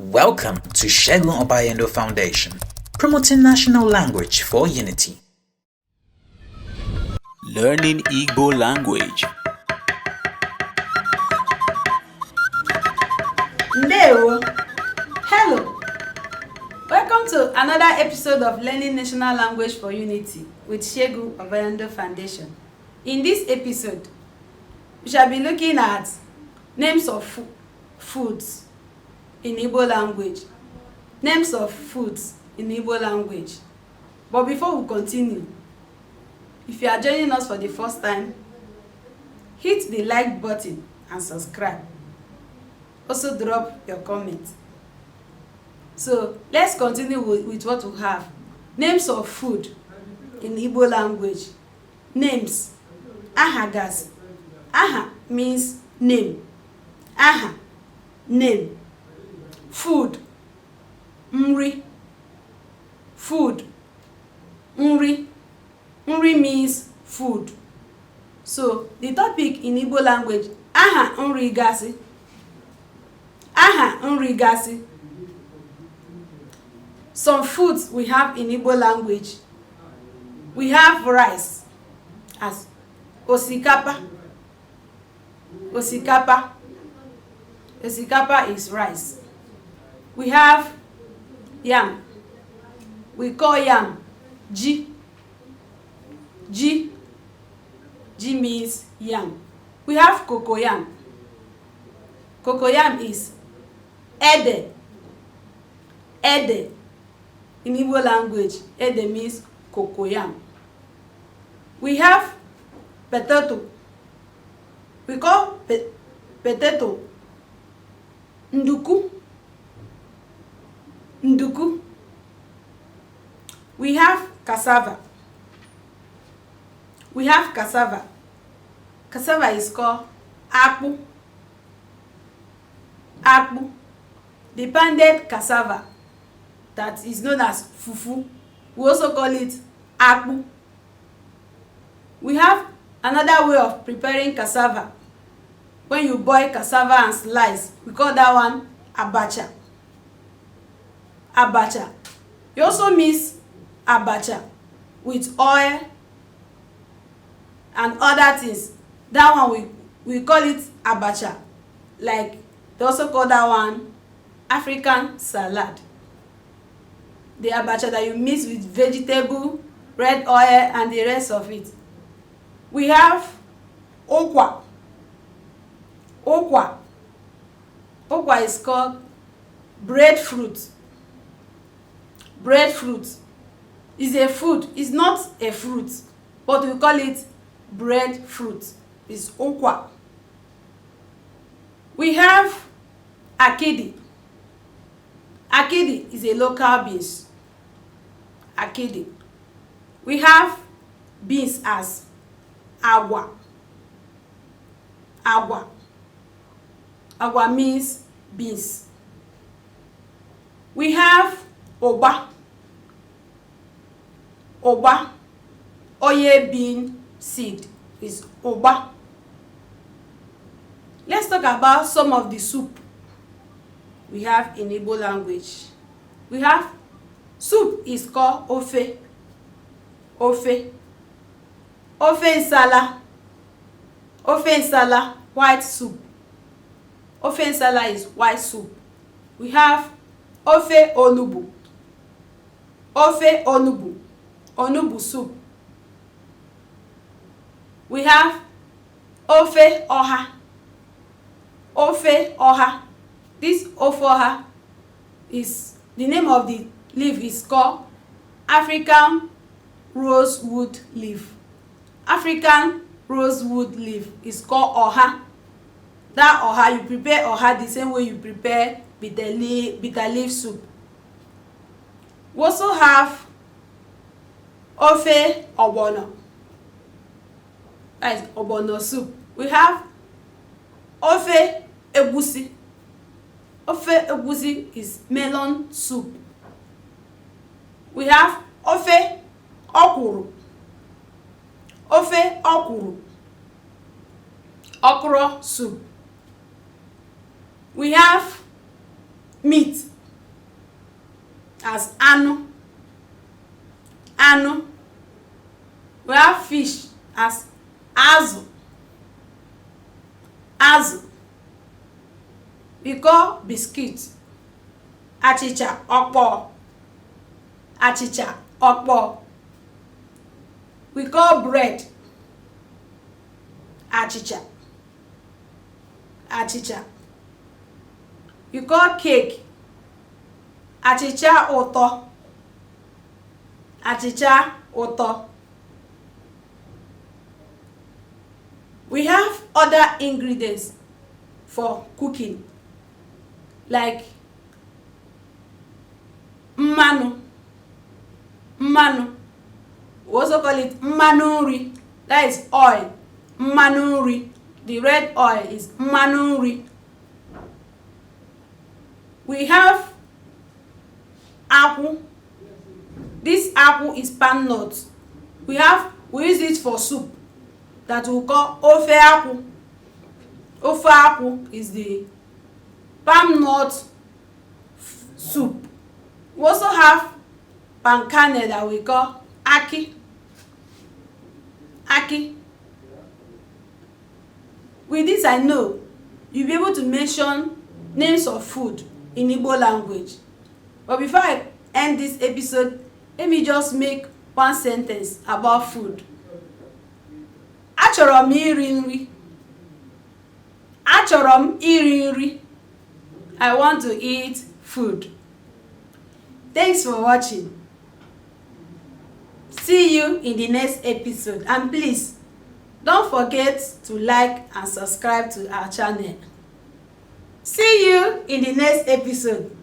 Welcome to Segun Obayendo Foundation, promoting national language for unity. Learning Igbo Language. Ndewo. Hello. Welcome to another episode of Learning National Language for Unity with Segun Obayendo Foundation. In this episode, we shall be looking at names of foods in Igbo language. Names of foods in Igbo language. But before we continue, if you are joining us for the first time, hit the like button and subscribe. Also drop your comment. So let's continue with what we have. Names of food in Igbo language. Names. Ahagas. Aha means name. Aha, name. Food. Nri. Food. Nri. Nri means food. So the topic in Igbo language, aha nri gasi. Aha nri gasi. Some foods we have in Igbo language. We have rice as Osikapa. Osikapa. Osikapa is rice. We have yam. We call yam ji. Ji. Ji means yam. We have cocoyam. Cocoyam is ede. Ede. In Igbo language, ede means cocoyam. We have potato. We call potato Nduku. Nduku. We have cassava. We have cassava. Cassava is called Akpu. Akpu. The pounded cassava that is known as fufu. We also call it Akpu. We have another way of preparing cassava. When you boil cassava and slice, we call that one Abacha. Abacha. You also mix Abacha with oil and other things. That one we call it Abacha. Like they also call that one African salad. The Abacha that you mix with vegetable, red oil and the rest of it. We have Ukwa. Ukwa. Ukwa is called breadfruit. Breadfruit is a food. It's not a fruit, but we call it breadfruit. It's Ukwa. We have Akidi. Akidi is a local beans. Akidi. We have beans as Agwà. Agwà. Agwà means beans. We have Vgba. Vgba. Oye bean seed is Vgba. Let's talk about some of the soup we have in Igbo language. We have soup is called ofe. Ofe. Ofe nsala. Ofe nsala, white soup. Ofe nsala is white soup. We have ofe onugbu. Ofe onugbu. Onugbu soup. We have ofe oha. Ofe oha. This ofe oha is the name of the leaf is called African rosewood leaf. African rosewood leaf is called oha. That oha, you prepare oha the same way you prepare bitter leaf soup. We also have ofe Ogbono. That is Ogbono soup. We have ofe egwusi. Ofe egwusi is melon soup. We have ofe okwurũ. Ofe okwurũ. Okro soup. We have meat. as anụ. We have fish as azụ. We call biscuit achịcha, okpoo. We call bread achịcha. We call cake achịcha ụtọ. We have other ingredients for cooking like mmanụ. We also call it mmanụ nri, that is oil. Mmanụ nri, the red oil is mmanụ nri. We have akwu. This akwu is palm nut. We use it for soup that we call ofe akwu. Ofe akwu is the palm nut soup. We also have palm kernel that we call aki. With this, I know you'll be able to mention names of food in Igbo language. But before I end this episode, let me just make one sentence about food. Achọrọ m iri nri. I want to eat food. Thanks for watching. See you in the next episode, and please don't forget to like and subscribe to our channel. See you in the next episode.